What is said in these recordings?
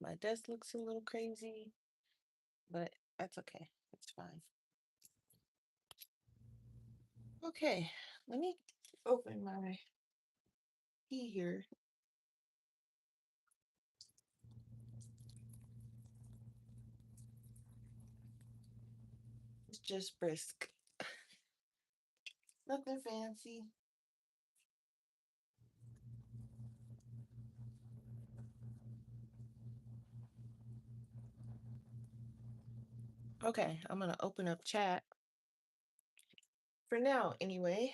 My desk looks a little crazy, but that's okay. It's fine. Okay, let me open my key here. It's just brisk. Nothing fancy. Okay, I'm gonna open up chat for now anyway.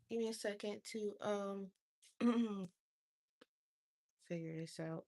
Give me a second to figure this out.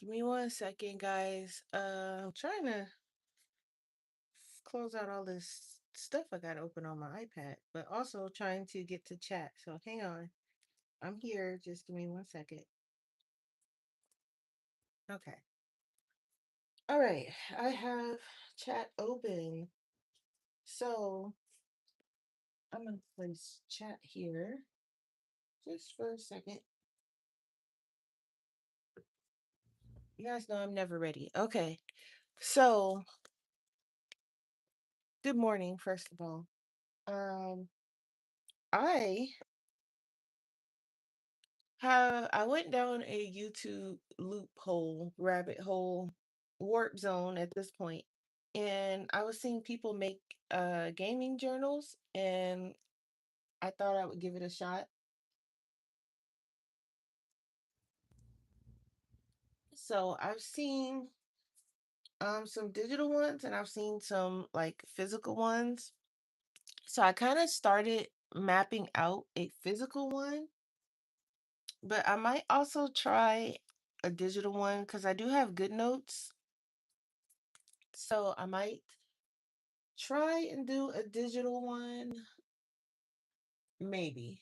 Give me one second, guys. I'm trying to close out all this stuff I got open on my iPad, but also trying to get to chat. So hang on. I'm here. Just give me one second. Okay. All right. I have chat open. So I'm going to place chat here just for a second. You guys know I'm never ready. Okay. So, good morning, first of all. Um, I I went down a YouTube loophole, rabbit hole, warp zone at this point, and I was seeing people make gaming journals, and I thought I would give it a shot. So I've seen some digital ones, and I've seen some like physical ones. So I kind of started mapping out a physical one, but I might also try a digital one because I do have good notes. So I might try and do a digital one, maybe.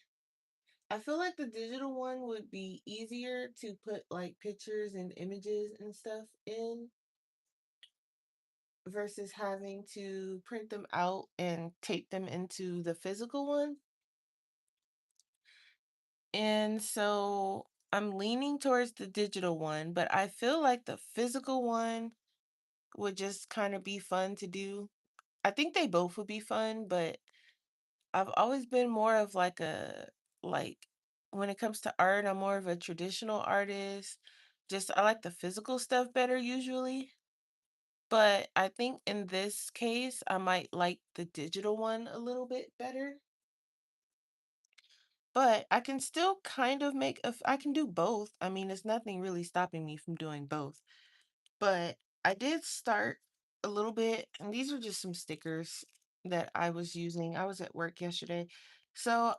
I feel like the digital one would be easier to put like pictures and images and stuff in versus having to print them out and tape them into the physical one. And so I'm leaning towards the digital one, but I feel like the physical one would just kind of be fun to do. I think they both would be fun, but I've always been more of like when it comes to art, I'm more of a traditional artist. Just I like the physical stuff better usually. But I think in this case, I might like the digital one a little bit better. But I can still kind of I can do both. I mean, there's nothing really stopping me from doing both. But I did start a little bit, and these are just some stickers that I was using. I was at work yesterday. So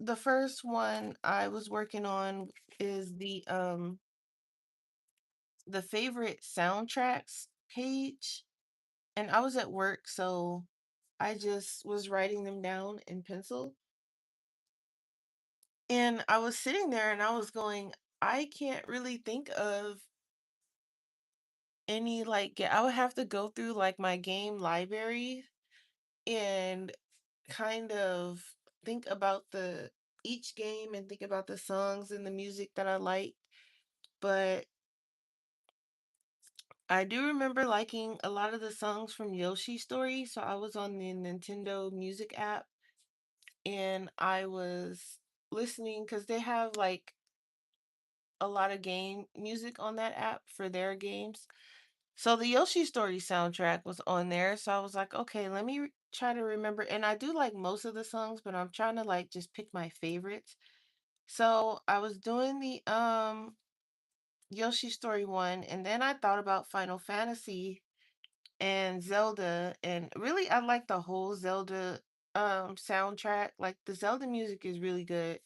the first one I was working on is the favorite soundtracks page. And I was at work, so I just was writing them down in pencil. And I was sitting there and I was going, I can't really think of any I would have to go through like my game library and kind of think about the each game and think about the songs and the music that I like. But I do remember liking a lot of the songs from Yoshi Story. So I was on the Nintendo Music app and I was listening because they have like a lot of game music on that app for their games. So the Yoshi Story soundtrack was on there. So I was like, okay, let me try to remember. And I do like most of the songs, but I'm trying to like just pick my favorites. So I was doing the Yoshi Story one, and then I thought about Final Fantasy and Zelda, and really I like the whole Zelda soundtrack. Like the Zelda music is really good.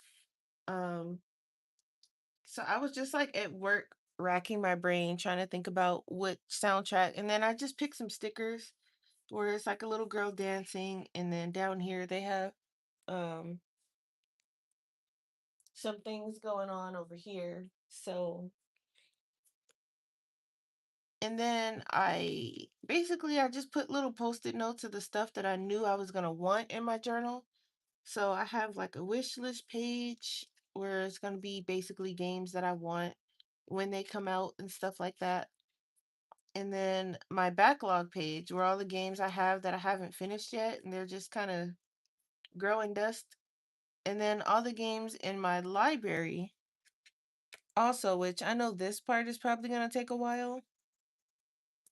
Um so I was just like at work racking my brain trying to think about what soundtrack, and then I just picked some stickers where it's like a little girl dancing, and then down here they have um some things going on over here. So and then I just put little post-it notes of the stuff that I knew I was gonna want in my journal. So I have like a wish list page where it's gonna be basically games that I want when they come out and stuff like that. And then my backlog page where all the games I have that I haven't finished yet and they're just kind of growing dust. And then all the games in my library also, which I know this part is probably gonna take a while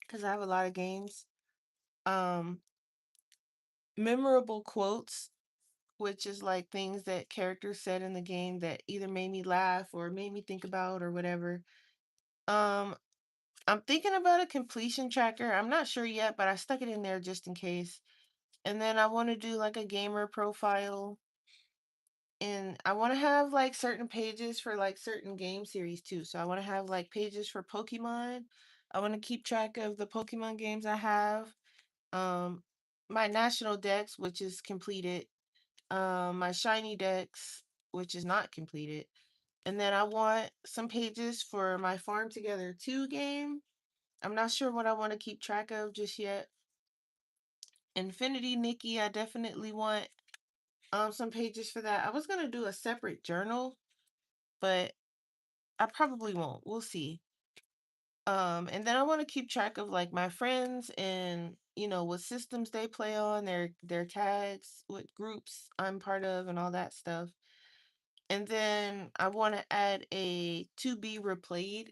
because I have a lot of games. Um, Memorable quotes, which is like things that characters said in the game that either made me laugh or made me think about or whatever. Um, I'm thinking about a completion tracker. I'm not sure yet, but I stuck it in there just in case. And then I want to do like a gamer profile. And I want to have like certain pages for like certain game series too. So I want to have like pages for Pokemon. I want to keep track of the Pokemon games I have. Um, my national dex, which is completed. My shiny dex, which is not completed. And then I want some pages for my Farm Together 2 game. I'm not sure what I want to keep track of just yet. Infinity Nikki, I definitely want some pages for that. I was gonna do a separate journal, but I probably won't. We'll see. And then I want to keep track of like my friends and what systems they play on, their tags, what groups I'm part of, and all that stuff. And then I want to add a to be replayed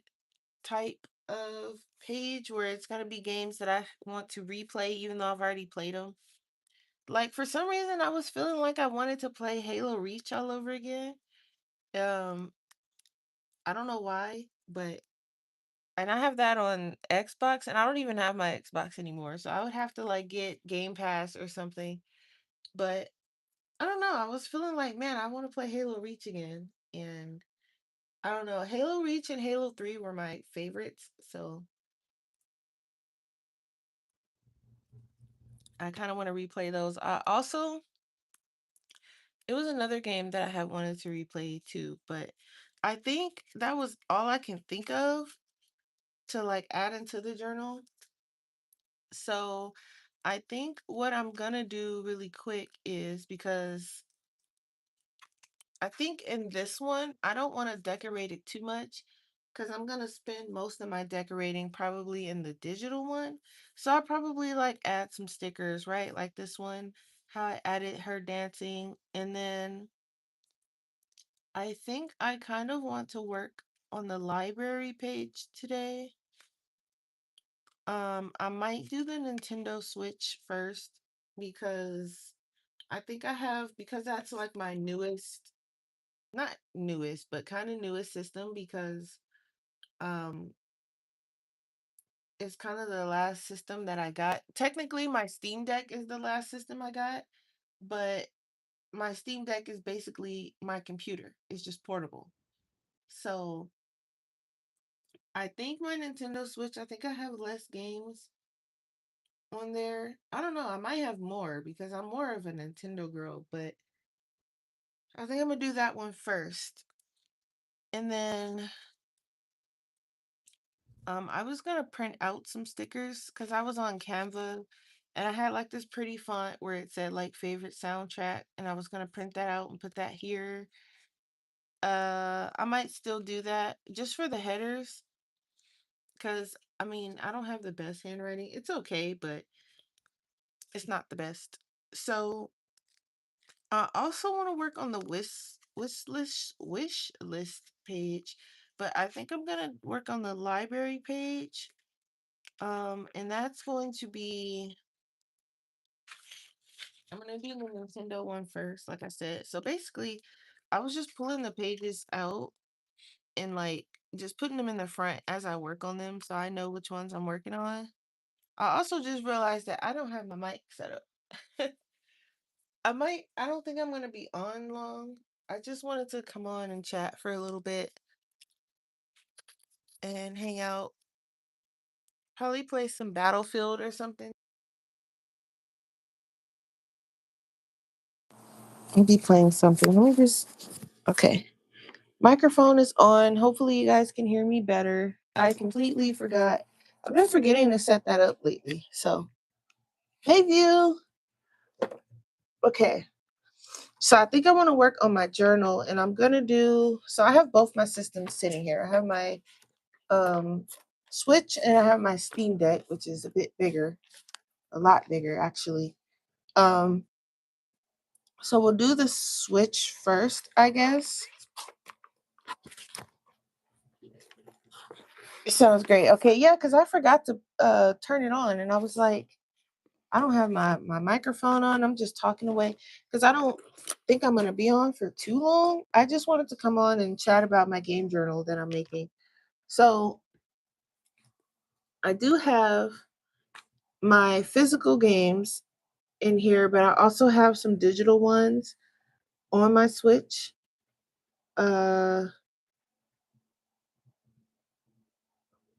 type of page where it's going to be games that I want to replay even though I've already played them. Like for some reason I was feeling like I wanted to play Halo Reach all over again. Um I don't know why, but and I have that on Xbox and I don't even have my Xbox anymore. So I would have to like get Game Pass or something. But I don't know. I was feeling like, man, I want to play Halo Reach again. And I don't know. Halo Reach and Halo 3 were my favorites. So I kind of want to replay those. Also, it was another game that I had wanted to replay too, but I think that was all I can think of to like add into the journal. So I think what I'm gonna do really quick is because I think in this one, I don't want to decorate it too much because I'm gonna spend most of my decorating probably in the digital one. So I'll probably like add some stickers, right? Like this one, how I added her dancing. And then I think I kind of want to work on the library page today. I might do the Nintendo Switch first because I think I have because that's like my newest, not newest, but kind of newest system because um it's kind of the last system that I got. Technically, my Steam Deck is the last system I got, but my Steam Deck is basically my computer. It's just portable. So I think my Nintendo Switch, I think I have less games on there. I don't know. I might have more because I'm more of a Nintendo girl, but I think I'm gonna do that one first. And then I was gonna print out some stickers because I was on Canva and I had like this pretty font where it said like favorite soundtrack, and I was gonna print that out and put that here. I might still do that just for the headers because I mean, I don't have the best handwriting. It's okay, but it's not the best. So I also want to work on the wish list page, but I think I'm gonna work on the library page. And that's going to be I'm gonna do the Nintendo one first, like I said. So basically, I was just pulling the pages out and like just putting them in the front as I work on them, so I know which ones I'm working on. I also just realized that I don't have my mic set up. I don't think I'm gonna be on long. I just wanted to come on and chat for a little bit and hang out. Probably play some Battlefield or something. I'll be playing something. Let me just. Okay. Microphone is on. Hopefully, you guys can hear me better. I completely forgot. I've been forgetting to set that up lately. So, hey, view. Okay. So, I think I want to work on my journal and I'm going to do. So, I have both my systems sitting here. I have my um, Switch and I have my Steam Deck, which is a bit bigger, a lot bigger, actually. Um, so, we'll do the Switch first, I guess. Sounds great. Okay, yeah, because I forgot to turn it on, and I was like, I don't have my microphone on. I'm just talking away because I don't think I'm gonna be on for too long. I just wanted to come on and chat about my game journal that I'm making. So I do have my physical games in here, but I also have some digital ones on my Switch. Uh,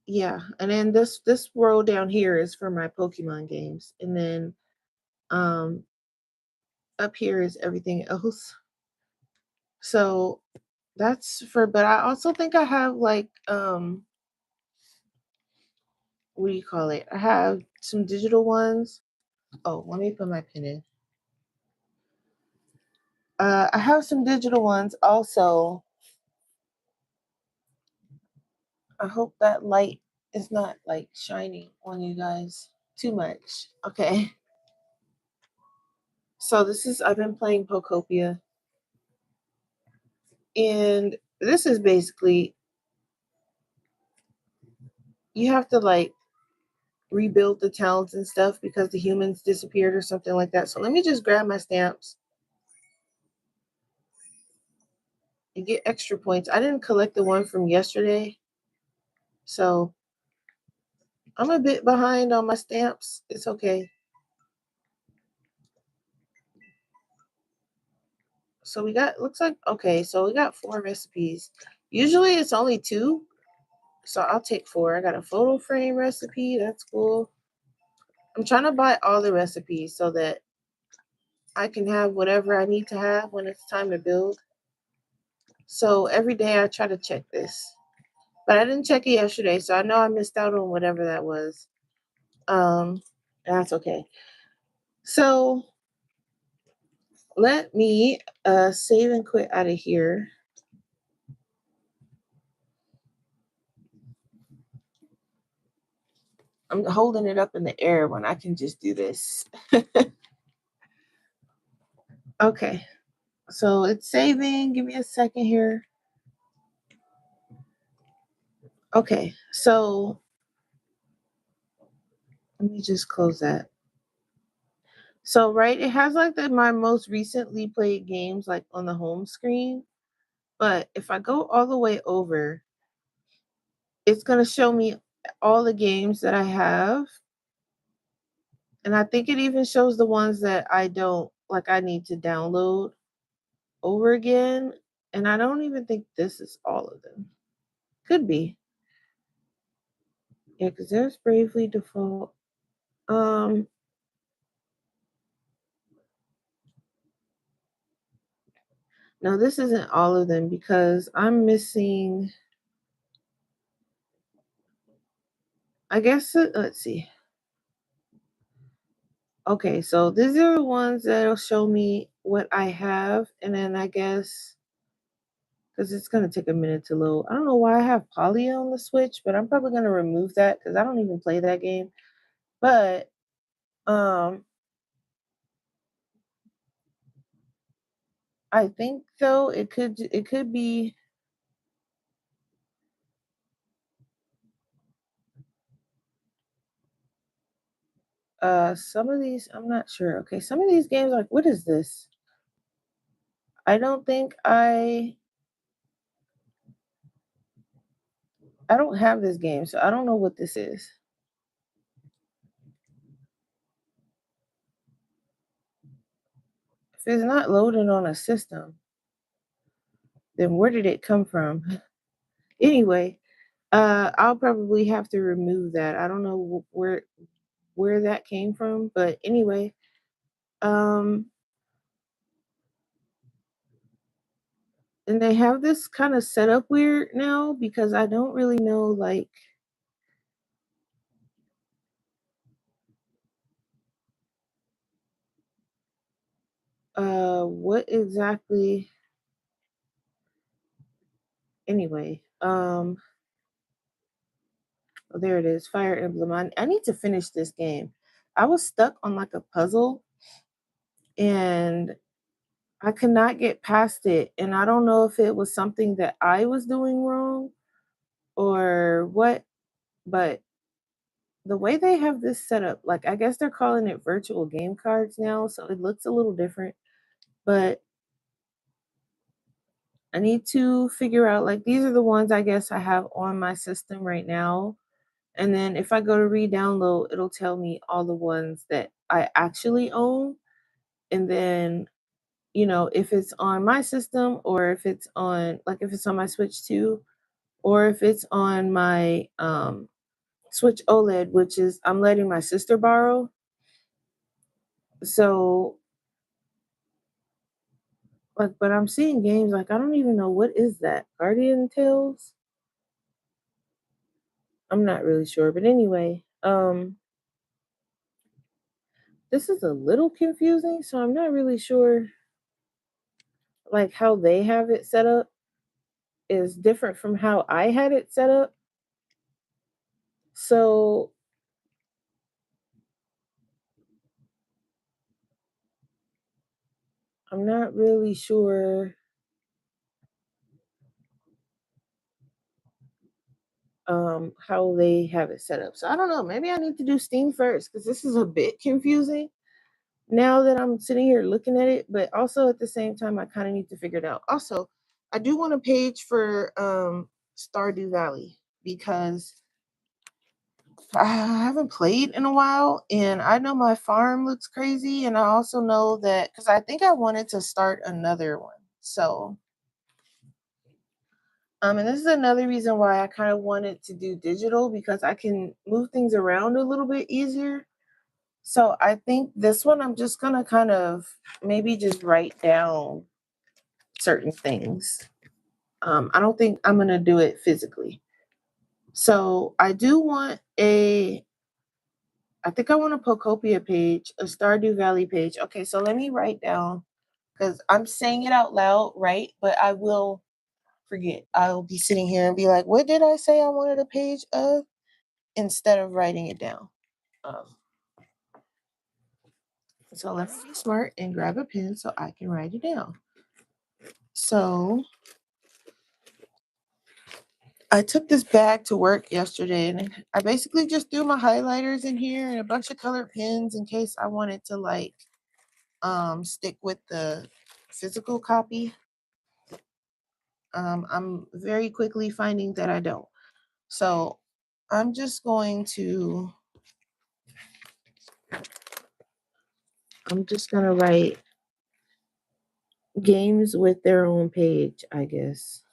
yeah, and then this row down here is for my Pokemon games, and then um up here is everything else. So that's for, but I also think I have like, what do you call it? I have some digital ones. Oh, let me put my pin in. I have some digital ones also. I hope that light is not like shining on you guys too much. Okay. So this is, I've been playing Pokopia, and this is basically, you have to like rebuild the towns and stuff because the humans disappeared or something like that. So let me just grab my stamps and get extra points. I didn't collect the one from yesterday, so I'm a bit behind on my stamps. It's okay. So we got, looks like, okay, so we got 4 recipes. Usually it's only 2, so I'll take 4. I got a photo frame recipe. That's cool. I'm trying to buy all the recipes so that I can have whatever I need to have when it's time to build. So every day I try to check this. But I didn't check it yesterday, so I know I missed out on whatever that was. Um, that's okay. So let me save and quit out of here. I'm holding it up in the air when I can just do this. Okay, so it's saving. Give me a second here. Okay, so let me just close that. So right, it has like my most recently played games like on the home screen, but if I go all the way over, it's gonna show me all the games that I have, and I think it even shows the ones that I don't like. I need to download over again, and I don't even think this is all of them. Could be, yeah, because there's Bravely Default. Um, no, this isn't all of them because I'm missing. I guess let's see. Okay, so these are the ones that'll show me what I have, and then I guess because it's gonna take a minute to load. I don't know why I have Poly on the Switch, but I'm probably gonna remove that because I don't even play that game. But um, I think though it could be some of these. I'm not sure. Okay, some of these games like what is this? I don't think I don't have this game, so I don't know what this is. If it's not loaded on a system, then where did it come from? Anyway, I'll probably have to remove that. I don't know where that came from, but anyway, um, and they have this kind of set up weird now because I don't really know like what exactly. Anyway, oh, there it is, Fire Emblem. I need to finish this game. I was stuck on like a puzzle and I could not get past it. And I don't know if it was something that I was doing wrong or what, but the way they have this set up, like I guess they're calling it virtual game cards now, so it looks a little different. But I need to figure out like these are the ones I guess I have on my system right now. And then if I go to re-download, it'll tell me all the ones that I actually own. And then, if it's on my system or if it's on like if it's on my Switch 2 or if it's on my Switch OLED, which is I'm letting my sister borrow. So like but I'm seeing games like I don't even know what is that? Guardian Tales? I'm not really sure. But anyway, this is a little confusing, so I'm not really sure like how they have it set up is different from how I had it set up. So I'm not really sure how they have it set up. So I don't know. Maybe I need to do Steam first because this is a bit confusing now that I'm sitting here looking at it. But also at the same time, I kind of need to figure it out. Also, I do want a page for Stardew Valley because I haven't played in a while and I know my farm looks crazy. And I also know that because I think I wanted to start another one. So and this is another reason why I kind of wanted to do digital because I can move things around a little bit easier. So I think this one I'm just gonna kind of maybe just write down certain things. I don't think I'm gonna do it physically. So I do want I think I want a Pocopia page, a Stardew Valley page. Okay, so let me write down because I'm saying it out loud, right? But I will forget. I'll be sitting here and be like, what did I say I wanted a page of? Instead of writing it down. Um, so let me be smart and grab a pen so I can write it down. So I took this bag to work yesterday and I basically just threw my highlighters in here and a bunch of colored pens in case I wanted to like stick with the physical copy. I'm very quickly finding that I don't. So I'm just going to I'm just gonna write games with their own page, I guess.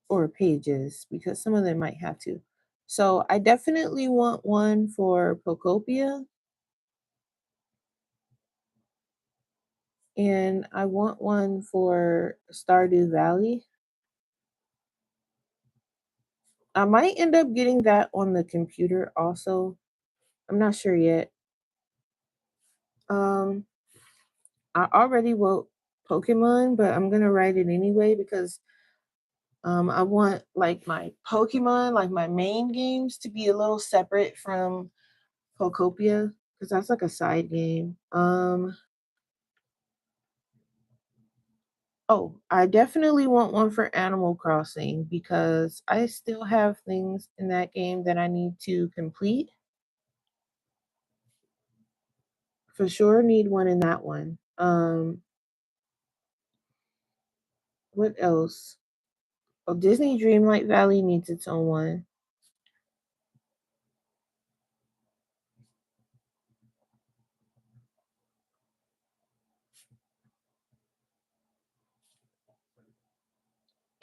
Or pages because some of them might have to. So I definitely want one for Pocopia and I want one for Stardew Valley. I might end up getting that on the computer also. I'm not sure yet. Um, I already wrote Pokemon, but I'm gonna write it anyway because I want like my Pokemon, like my main games, to be a little separate from Pokopia because that's like a side game. Oh, I definitely want one for Animal Crossing because I still have things in that game that I need to complete. For sure need one in that one. What else? Oh, Disney Dreamlight Valley needs its own one.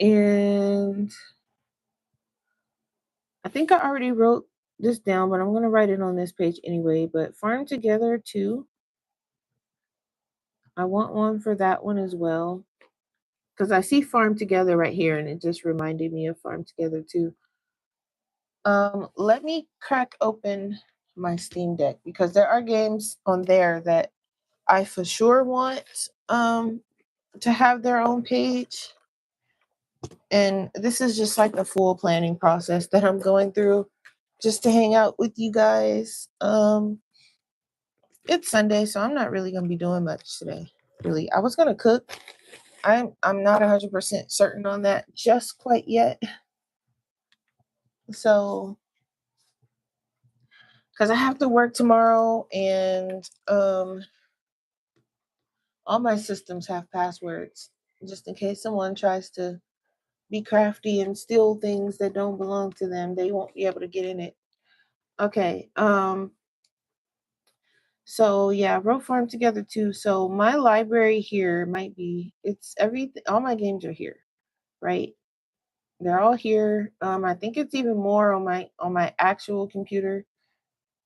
And I think I already wrote this down, but I'm going to write it on this page anyway. But Farm Together too. I want one for that one as well. Because I see Farm Together right here, and it just reminded me of Farm Together too. Let me crack open my Steam Deck because there are games on there that I for sure want to have their own page. And this is just like a full planning process that I'm going through just to hang out with you guys. It's Sunday, so I'm not really gonna be doing much today. Really, I was gonna cook. I'm not 100% certain on that just quite yet. So, because I have to work tomorrow, and all my systems have passwords, just in case someone tries to be crafty and steal things that don't belong to them. They won't be able to get in it. Okay. So yeah, wrote Farm Together too. So my library here might be it's everything. All my games are here, right? They're all here. I think it's even more on my actual computer.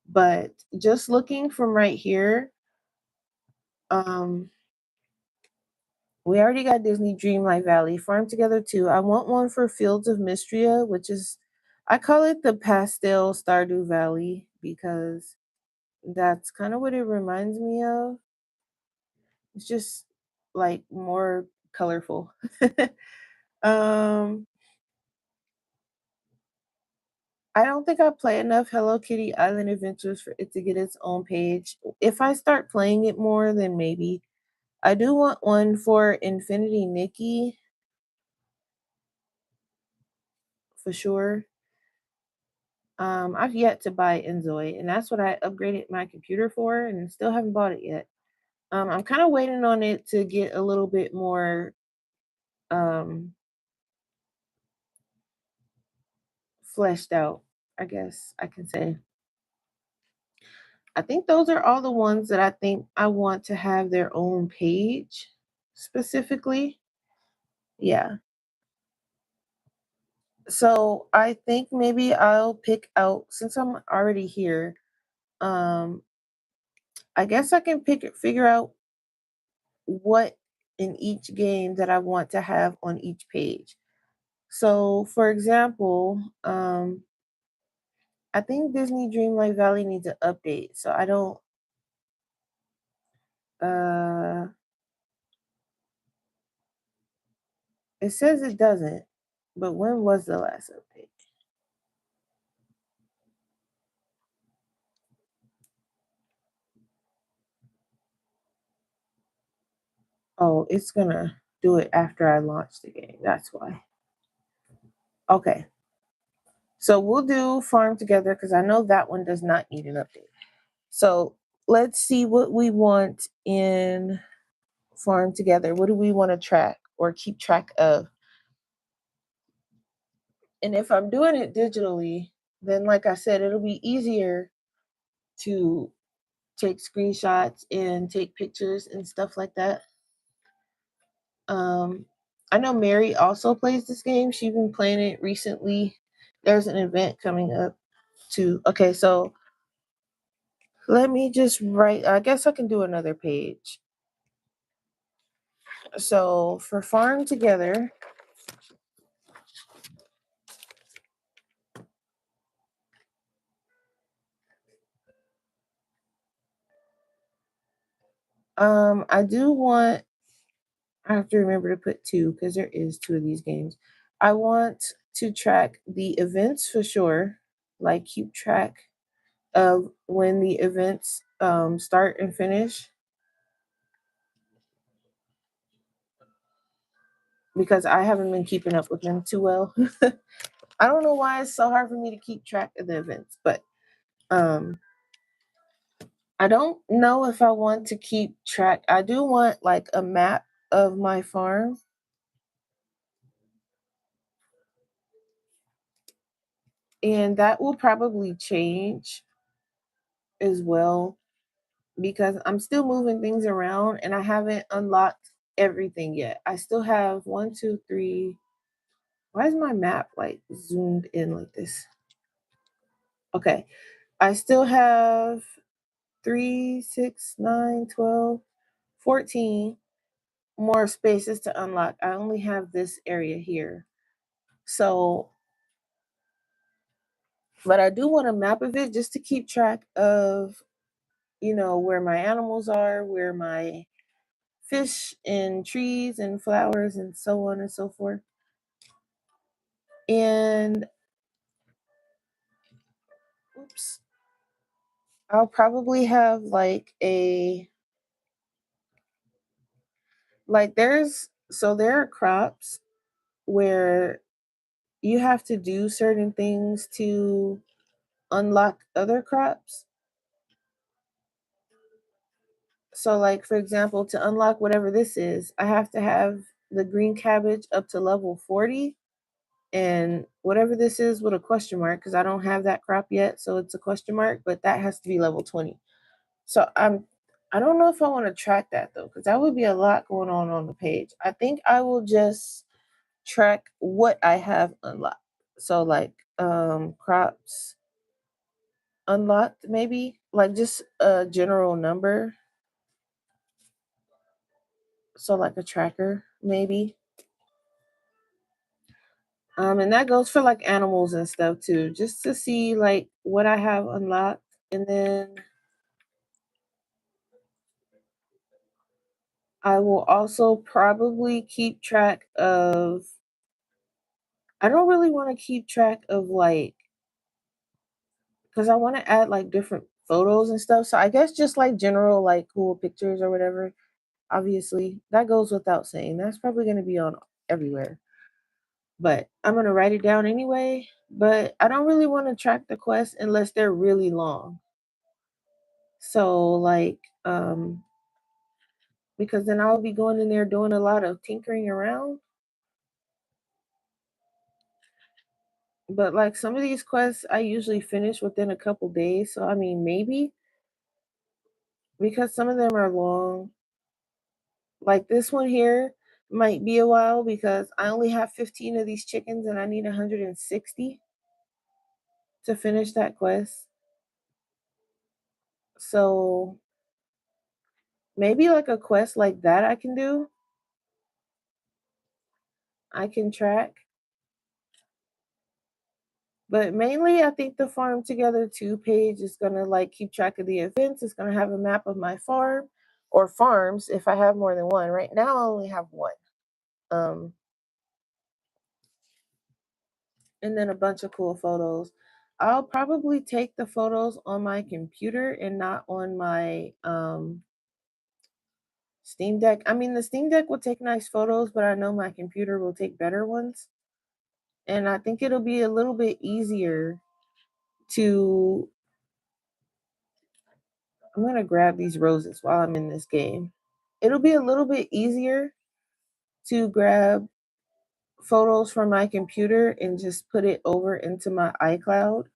But just looking from right here, um, we already got Disney Dreamlight Valley, Farm Together too. I want one for Fields of Mystria, which is I call it the Pastel Stardew Valley because that's kind of what it reminds me of. It's just like more colorful. um, I don't think I play enough Hello Kitty Island Adventures for it to get its own page. If I start playing it more, then maybe. I do want one for Infinity Nikki for sure. I've yet to buy Enzoy, and that's what I upgraded my computer for, and still haven't bought it yet. I'm kind of waiting on it to get a little bit more um, fleshed out, I guess I can say. I think those are all the ones that I think I want to have their own page specifically. Yeah. So I think maybe I'll pick out since I'm already here. Um, I guess I can figure out what in each game that I want to have on each page. So, for example, I think Disney Dreamlight Valley needs an update. So I don't. Uh, it says it doesn't, but when was the last update? Oh, it's gonna do it after I launch the game. That's why. Okay. So we'll do Farm Together because I know that one does not need an update. So let's see what we want in Farm Together. What do we want to track or keep track of? And if I'm doing it digitally, then like I said, it'll be easier to take screenshots and take pictures and stuff like that. Um, I know Mary also plays this game. She's been playing it recently. There's an event coming up too. Okay, so let me just write. I guess I can do another page. So for Farm Together, I do want I have to remember to put two because there is two of these games. I want to track the events for sure, like keep track of when the events start and finish because I haven't been keeping up with them too well. I don't know why it's so hard for me to keep track of the events, but um I don't know if I want to keep track. I do want like a map of my farm, and that will probably change as well because I'm still moving things around and I haven't unlocked everything yet. I still have one, two, three. Why is my map like zoomed in like this? Okay. I still have 3, 6, 9, 12, 14 more spaces to unlock. I only have this area here. So, but I do want a map of it just to keep track of, where my animals are, where my fish and trees and flowers and so on and so forth. And oops, I'll probably have there are crops where you have to do certain things to unlock other crops. So like for example, to unlock whatever this is, I have to have the green cabbage up to level 40 and whatever this is with a question mark because I don't have that crop yet, so it's a question mark, but that has to be level 20. So I don't know if I want to track that though because that would be a lot going on the page. I think I will just track what I have unlocked. So like crops unlocked maybe like just a general number, so like a tracker maybe. And that goes for like animals and stuff too, just to see like what I have unlocked. And then I will also probably keep track of, I don't really want to keep track of like, because I want to add like different photos and stuff. So I guess just like general, like cool pictures or whatever. Obviously, that goes without saying. That's probably going to be on everywhere. But I'm going to write it down anyway. But I don't really want to track the quests unless they're really long. So, like, because then I'll be going in there doing a lot of tinkering around. But like some of these quests, I usually finish within a couple days. So, I mean, maybe because some of them are long. Like this one here might be a while because I only have 15 of these chickens and I need 160 to finish that quest. So maybe like a quest like that I can do. I can track. But mainly I think the farm together 2 page is gonna like keep track of the events. It's gonna have a map of my farm or farms if I have more than one. Right now I only have one. Um and then a bunch of cool photos. I'll probably take the photos on my computer and not on my Steam Deck. I mean, the Steam Deck will take nice photos, but I know my computer will take better ones. And I think it'll be a little bit easier to. I'm going to grab these roses while I'm in this game. It'll be a little bit easier to grab photos from my computer and just put it over into my iCloud,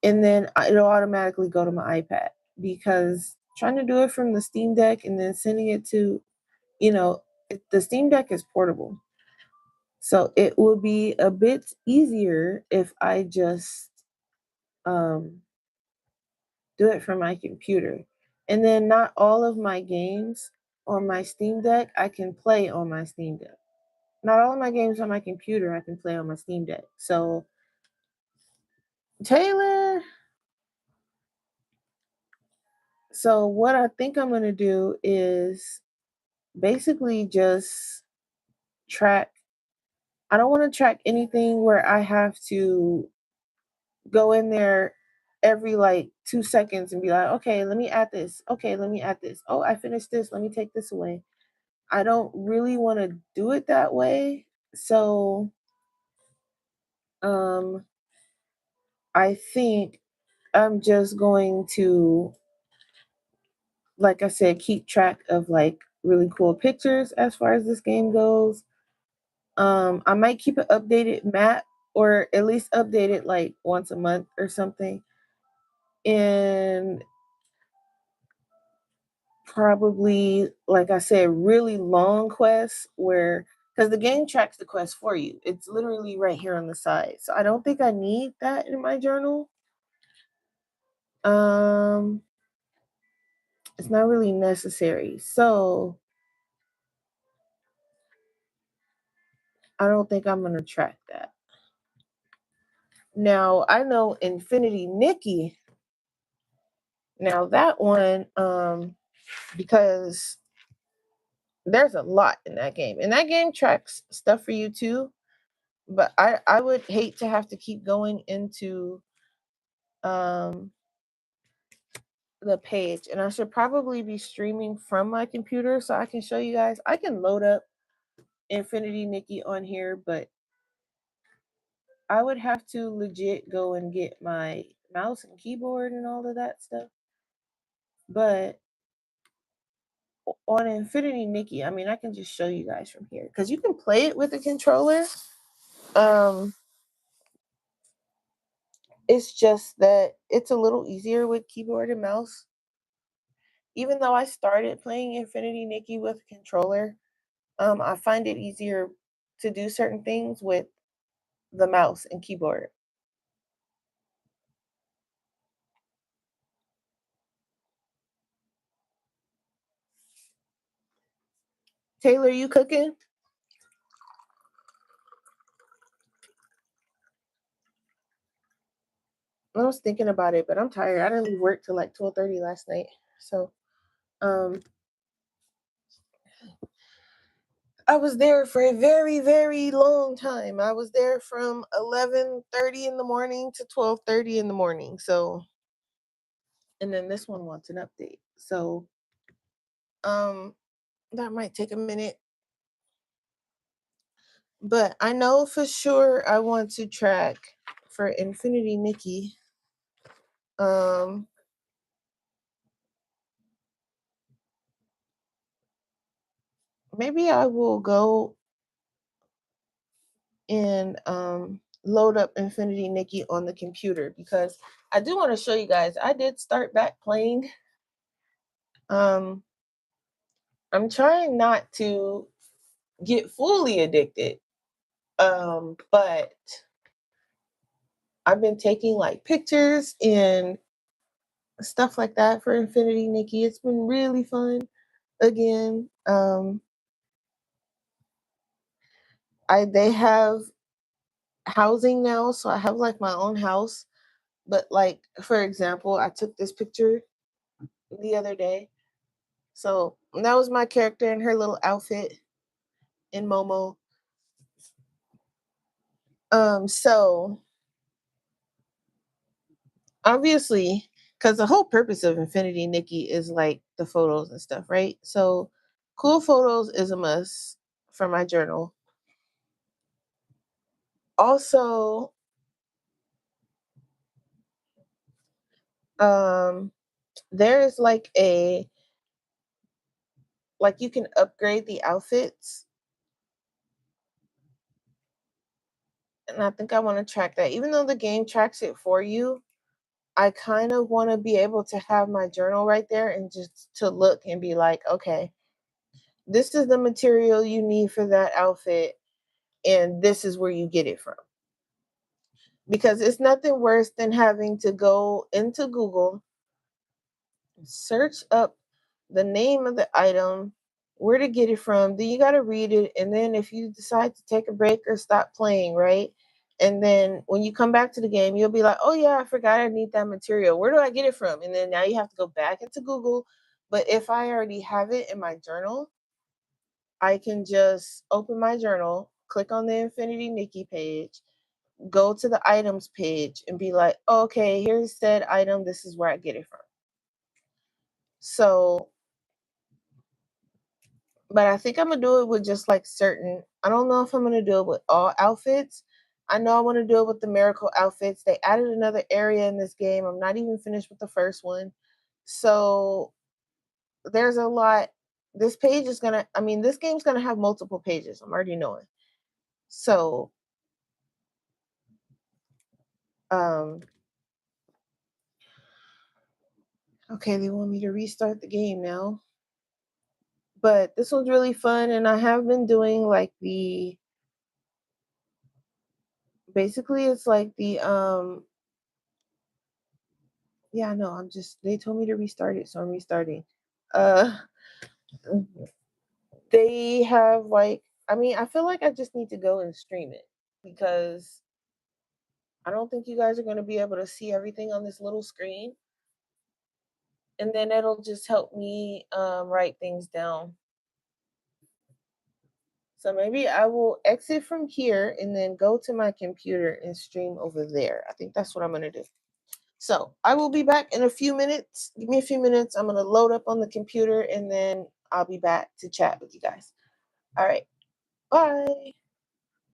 and then it'll automatically go to my iPad because trying to do it from the Steam Deck and then sending it to, the Steam Deck is portable. So it will be a bit easier if I just um, do it from my computer. And then not all of my games on my Steam Deck I can play on my Steam Deck. Not all of my games on my computer I can play on my Steam Deck. So Taylor, So what I think I'm gonna do is basically just track. I don't want to track anything where I have to go in there every like 2 seconds and be like, okay, let me add this. Okay, let me add this. Oh, I finished this. Let me take this away. I don't really want to do it that way. So um I think I'm just going to, like I said, keep track of like really cool pictures as far as this game goes. I might keep an updated map or at least update it like once a month or something. And probably, like I said, really long quests where, because the game tracks the quest for you. It's literally right here on the side. So I don't think I need that in my journal. Um, it's not really necessary. So I don't think I'm gonna track that. Now I know Infinity Nikki. Now that one, because there's a lot in that game, and that game tracks stuff for you too. But I would hate to have to keep going into um the page, and I should probably be streaming from my computer so I can show you guys. I can load up Infinity Nikki on here, but I would have to legit go and get my mouse and keyboard and all of that stuff. But on Infinity Nikki, I mean, I can just show you guys from here because you can play it with a controller. Um, it's just that it's a little easier with keyboard and mouse. Even though I started playing Infinity Nikki with a controller, I find it easier to do certain things with the mouse and keyboard. Taylor, you cooking? I was thinking about it, but I'm tired. I didn't leave work till like 12:30 last night. So um I was there for a very, very long time. I was there from 11:30 in the morning to 12:30 in the morning. So, and then this one wants an update. So, um, that might take a minute, but I know for sure I want to track for Infinity Nikki. Um, maybe I will go and load up Infinity Nikki on the computer because I do want to show you guys. I did start back playing. Um, I'm trying not to get fully addicted. But I've been taking like pictures and stuff like that for Infinity Nikki. It's been really fun. Again, I they have housing now, so I have like my own house. But like for example, I took this picture the other day. So that was my character in her little outfit in Momo. So obviously, because the whole purpose of Infinity Nikki is like the photos and stuff, right? So cool photos is a must for my journal. Also, um, there is like you can upgrade the outfits, and I think I want to track that. Even though the game tracks it for you, I kind of want to be able to have my journal right there and just to look and be like, okay, this is the material you need for that outfit, and this is where you get it from. Because it's nothing worse than having to go into Google, search up the name of the item, where to get it from, then you got to read it. And then if you decide to take a break or stop playing, right? And then when you come back to the game, you'll be like, oh yeah, I forgot I need that material. Where do I get it from? And then now you have to go back into Google. But if I already have it in my journal, I can just open my journal, click on the Infinity Nikki page, go to the items page, and be like, oh, okay, here's said item. This is where I get it from. So, but I think I'm gonna do it with just like certain. I don't know if I'm gonna do it with all outfits. I know I want to do it with the miracle outfits. They added another area in this game. I'm not even finished with the first one. So there's a lot. This page is gonna, I mean, this game's gonna have multiple pages. I'm already knowing. So, um, okay, they want me to restart the game now. But this was really fun, and I have been doing like the basically it's like the yeah, no, I'm just they told me to restart it, so I'm restarting. Uh they have like I mean, I feel like I just need to go and stream it because I don't think you guys are going to be able to see everything on this little screen. And then it'll just help me write things down. So maybe I will exit from here and then go to my computer and stream over there. I think that's what I'm going to do. So I will be back in a few minutes. Give me a few minutes. I'm going to load up on the computer and then I'll be back to chat with you guys. All right. Bye.